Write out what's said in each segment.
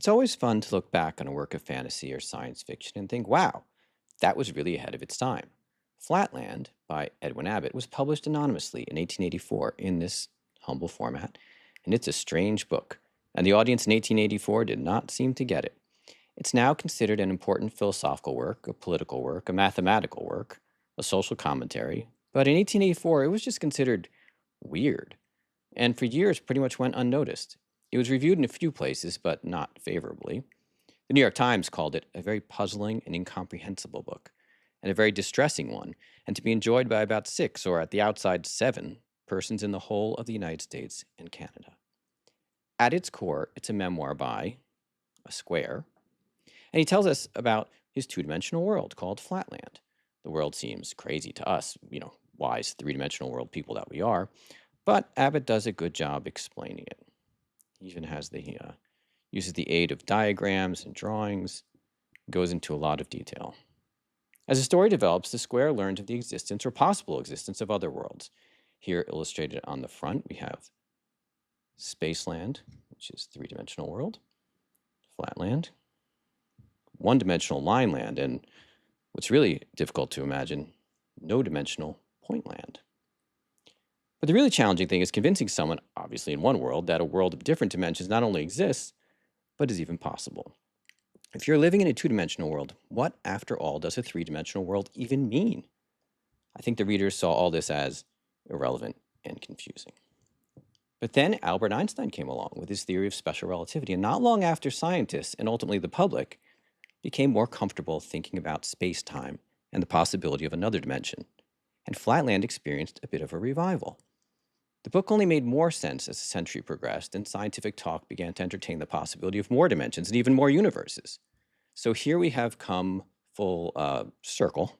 It's always fun to look back on a work of fantasy or science fiction and think, wow, that was really ahead of its time. Flatland by Edwin Abbott was published anonymously in 1884 in this humble format, and it's a strange book. And the audience in 1884 did not seem to get it. It's now considered an important philosophical work, a political work, a mathematical work, a social commentary. But in 1884, it was just considered weird, and for years pretty much went unnoticed. It was reviewed in a few places, but not favorably. The New York Times called it a very puzzling and incomprehensible book, and a very distressing one, and to be enjoyed by about six, or at the outside, seven persons in the whole of the United States and Canada. At its core, it's a memoir by a square, and he tells us about his two-dimensional world called Flatland. The world seems crazy to us, wise three-dimensional world people that we are, but Abbott does a good job explaining it. He even has uses the aid of diagrams and drawings, goes into a lot of detail. As the story develops, the square learns of the existence or possible existence of other worlds. Here illustrated on the front, we have Spaceland, which is three-dimensional world, Flatland, one-dimensional Lineland, and what's really difficult to imagine, no-dimensional Pointland. But the really challenging thing is convincing someone, obviously in one world, that a world of different dimensions not only exists, but is even possible. If you're living in a two-dimensional world, what, after all, does a three-dimensional world even mean? I think the readers saw all this as irrelevant and confusing. But then Albert Einstein came along with his theory of special relativity, and not long after, scientists, and ultimately the public, became more comfortable thinking about space-time and the possibility of another dimension, and Flatland experienced a bit of a revival. The book only made more sense as the century progressed, and scientific talk began to entertain the possibility of more dimensions and even more universes. So here we have come full circle.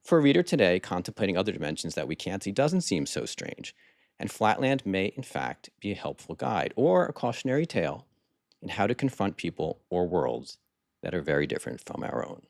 For a reader today, contemplating other dimensions that we can't see doesn't seem so strange, and Flatland may, in fact, be a helpful guide or a cautionary tale in how to confront people or worlds that are very different from our own.